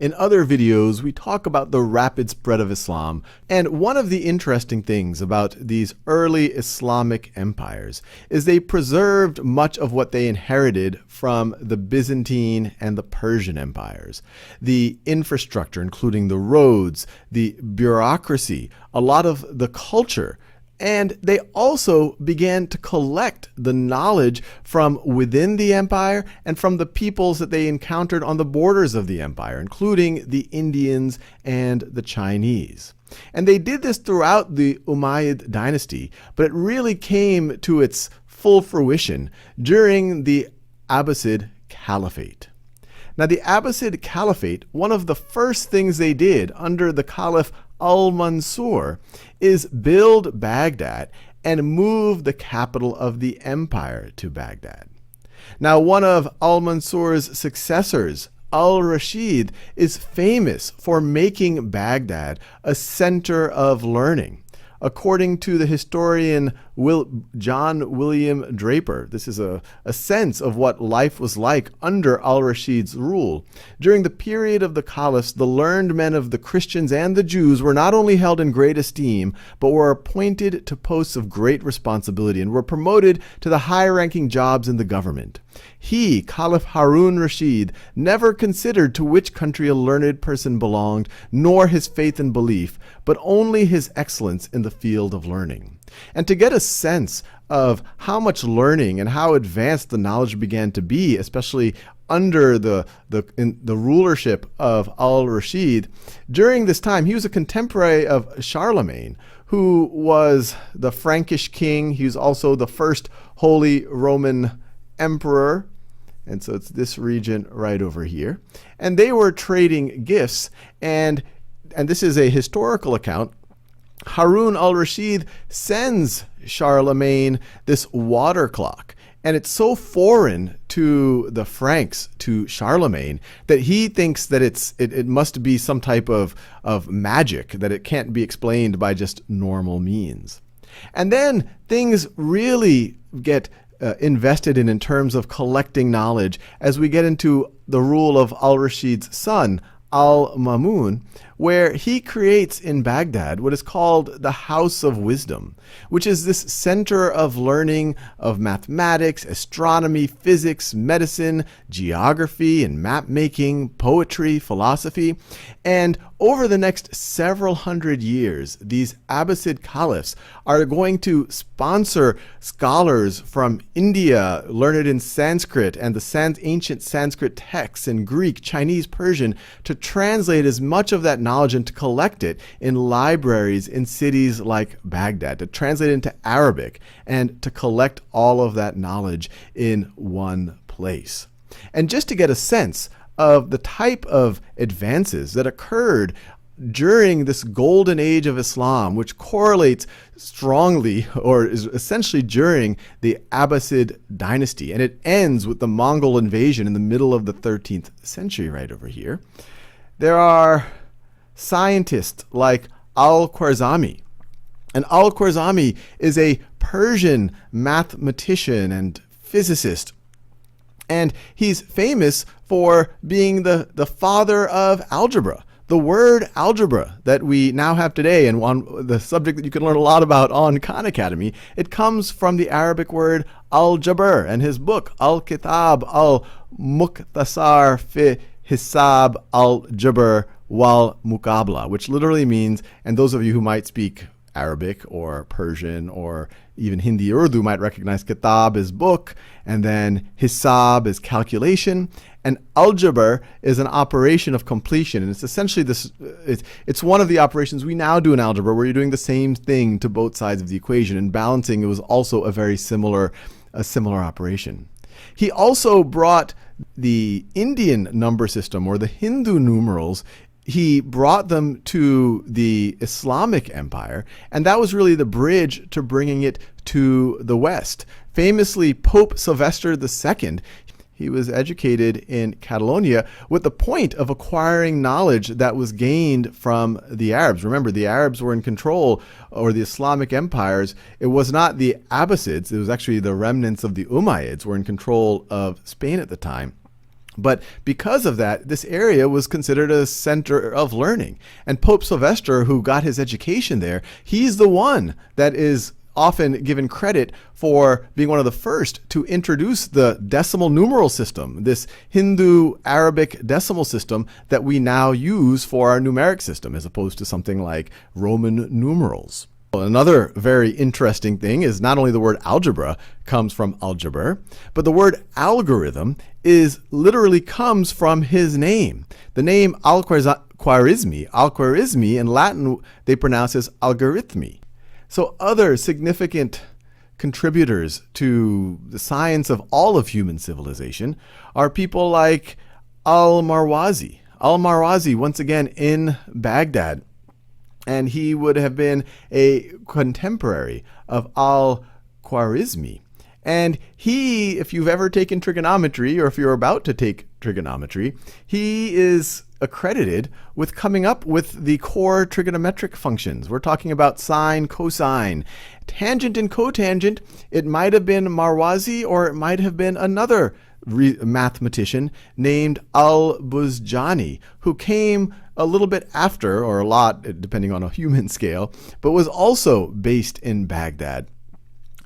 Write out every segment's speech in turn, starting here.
In other videos, we talk about the rapid spread of Islam, and one of the interesting things about these early Islamic empires is they preserved much of what they inherited from the Byzantine and the Persian empires. The infrastructure, including the roads, the bureaucracy, a lot of the culture. And they also began to collect the knowledge from within the empire and from the peoples that they encountered on the borders of the empire, including the Indians and the Chinese. And they did this throughout the Umayyad dynasty, but it really came to its full fruition during the Abbasid Caliphate. Now, the Abbasid Caliphate, one of the first things they did under the Caliph Al-Mansur is build Baghdad and move the capital of the empire to Baghdad. Now, one of Al-Mansur's successors, Al-Rashid, is famous for making Baghdad a center of learning. According to the historian John William Draper, this is a sense of what life was like under al-Rashid's rule. During the period of the caliphs, the learned men of the Christians and the Jews were not only held in great esteem, but were appointed to posts of great responsibility and were promoted to the high-ranking jobs in the government. He, Caliph Harun Rashid, never considered to which country a learned person belonged, nor his faith and belief, but only his excellence in the field of learning. And to get a sense of how much learning and how advanced the knowledge began to be, especially under the rulership of al-Rashid, during this time, he was a contemporary of Charlemagne, who was the Frankish king. He was also the first Holy Roman Emperor. And so it's this region right over here. And they were trading gifts. And this is a historical account. Harun al-Rashid sends Charlemagne this water clock. And it's so foreign to the Franks, to Charlemagne, that he thinks that it must be some type of magic, that it can't be explained by just normal means. And then things really get invested in terms of collecting knowledge as we get into the rule of al-Rashid's son, Al-Mamun, where he creates in Baghdad what is called the House of Wisdom, which is this center of learning of mathematics, astronomy, physics, medicine, geography, and map making, poetry, philosophy. And over the next several hundred years, these Abbasid caliphs are going to sponsor scholars from India, learned in Sanskrit and the ancient Sanskrit texts in Greek, Chinese, Persian, to translate as much of that knowledge and to collect it in libraries in cities like Baghdad, to translate it into Arabic and to collect all of that knowledge in one place. And just to get a sense of the type of advances that occurred during this golden age of Islam, which correlates strongly or is essentially during the Abbasid dynasty, and it ends with the Mongol invasion in the middle of the 13th century right over here. There are scientists like Al-Khwarizmi. And Al-Khwarizmi is a Persian mathematician and physicist. And he's famous for being the father of algebra. The word algebra that we now have today, and on the subject that you can learn a lot about on Khan Academy, it comes from the Arabic word al-Jabr, and his book, Al-Kitab al-Mukhtasar fi Hisab al-Jabr wal Muqabla, which literally means, and those of you who might speak Arabic or Persian or even Hindi or Urdu might recognize Kitab as book, and then Hisab is calculation, and Al-Jabr is an operation of completion. And it's essentially this, it's one of the operations we now do in algebra where you're doing the same thing to both sides of the equation, and balancing it was also a very similar operation. He also brought the Indian number system, or the Hindu numerals. He brought them to the Islamic empire, and that was really the bridge to bringing it to the West. Famously, Pope Sylvester II, he was educated in Catalonia with the point of acquiring knowledge that was gained from the Arabs. Remember, the Arabs were in control, or the Islamic empires. It was not the Abbasids. It was actually the remnants of the Umayyads were in control of Spain at the time. But because of that, this area was considered a center of learning. And Pope Sylvester, who got his education there, he's the one that is often given credit for being one of the first to introduce the decimal numeral system, this Hindu Arabic decimal system that we now use for our numeric system, as opposed to something like Roman numerals. Another very interesting thing is not only the word algebra comes from algebra, but the word algorithm literally comes from his name. The name Al-Khwarizmi in Latin they pronounce as algorithmi. So other significant contributors to the science of all of human civilization are people like Al-Marwazi. Al-Marwazi, once again in Baghdad, and he would have been a contemporary of Al-Khwarizmi. And he, if you've ever taken trigonometry or if you're about to take trigonometry, he is accredited with coming up with the core trigonometric functions. We're talking about sine, cosine, tangent and cotangent. It might have been Marwazi or it might have been another mathematician named Al-Buzjani, who came a little bit after, or a lot, depending on a human scale, but was also based in Baghdad.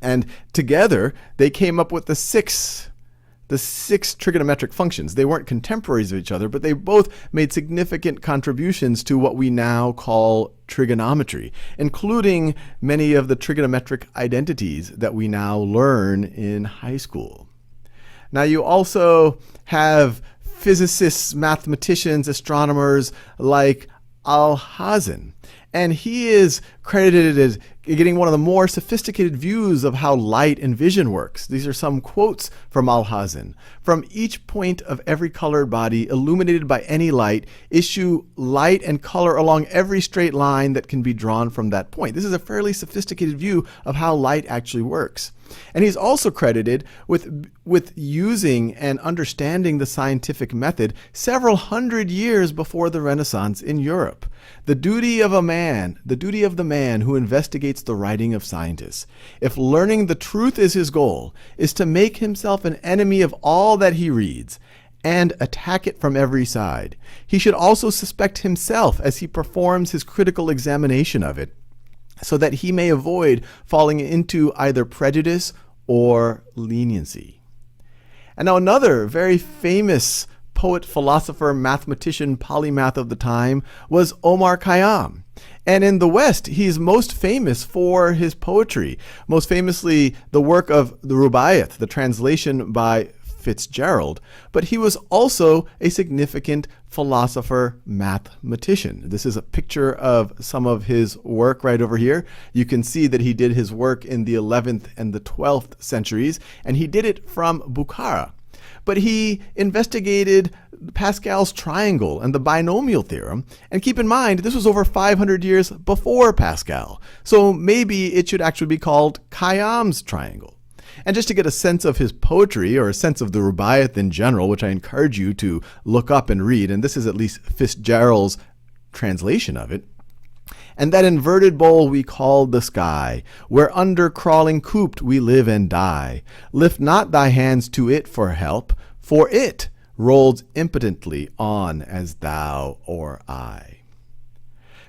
And together, they came up with the six trigonometric functions. They weren't contemporaries of each other, but they both made significant contributions to what we now call trigonometry, including many of the trigonometric identities that we now learn in high school. Now, you also have physicists, mathematicians, astronomers like Alhazen. And he is credited as getting one of the more sophisticated views of how light and vision works. These are some quotes from Alhazen. From each point of every colored body illuminated by any light, issue light and color along every straight line that can be drawn from that point. This is a fairly sophisticated view of how light actually works. And he's also credited with using and understanding the scientific method several hundred years before the Renaissance in Europe. The duty of the man who investigates the writing of scientists, if learning the truth is his goal, is to make himself an enemy of all that he reads and attack it from every side. He should also suspect himself as he performs his critical examination of it, so that he may avoid falling into either prejudice or leniency. And now another very famous poet, philosopher, mathematician, polymath of the time was Omar Khayyam. And in the West, he's most famous for his poetry, most famously the work of the Rubaiyat, the translation by Fitzgerald, but he was also a significant philosopher mathematician. This is a picture of some of his work right over here. You can see that he did his work in the 11th and the 12th centuries, and he did it from Bukhara. But he investigated Pascal's triangle and the binomial theorem. And keep in mind, this was over 500 years before Pascal. So maybe it should actually be called Khayyam's triangle. And just to get a sense of his poetry, or a sense of the Rubaiyat in general, which I encourage you to look up and read, and this is at least Fitzgerald's translation of it. And that inverted bowl we call the sky, where under crawling cooped we live and die. Lift not thy hands to it for help, for it rolls impotently on as thou or I.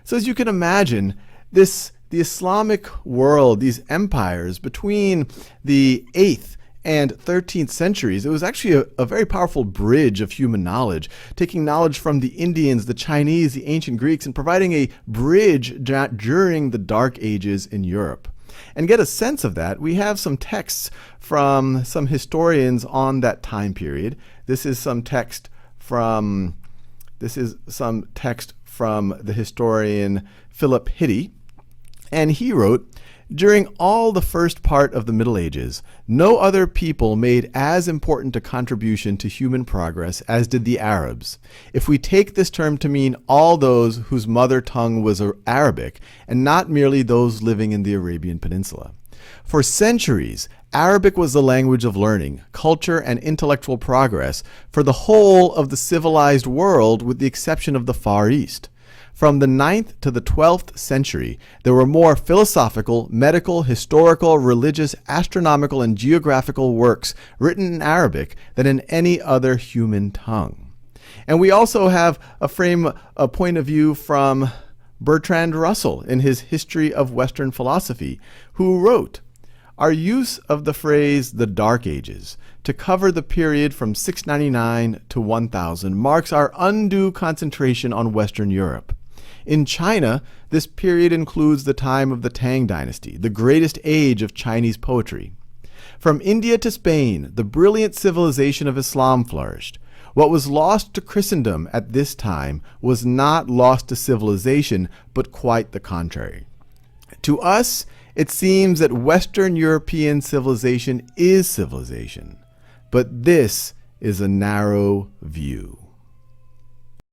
So as you can imagine, the Islamic world, these empires between the 8th and 13th centuries, it was actually a very powerful bridge of human knowledge, taking knowledge from the Indians, the Chinese, the ancient Greeks, and providing a bridge during the Dark Ages in Europe. And get a sense of that, we have some texts from some historians on that time period. This is some text from the historian Philip Hitti. And he wrote, during all the first part of the Middle Ages, no other people made as important a contribution to human progress as did the Arabs, if we take this term to mean all those whose mother tongue was Arabic, and not merely those living in the Arabian Peninsula. For centuries, Arabic was the language of learning, culture, and intellectual progress for the whole of the civilized world, with the exception of the Far East. From the 9th to the 12th century, there were more philosophical, medical, historical, religious, astronomical, and geographical works written in Arabic than in any other human tongue. And we also have a point of view from Bertrand Russell in his History of Western Philosophy, who wrote, "Our use of the phrase the Dark Ages to cover the period from 699 to 1000 marks our undue concentration on Western Europe. In China, this period includes the time of the Tang Dynasty, the greatest age of Chinese poetry. From India to Spain, the brilliant civilization of Islam flourished. What was lost to Christendom at this time was not lost to civilization, but quite the contrary. To us, it seems that Western European civilization is civilization, but this is a narrow view."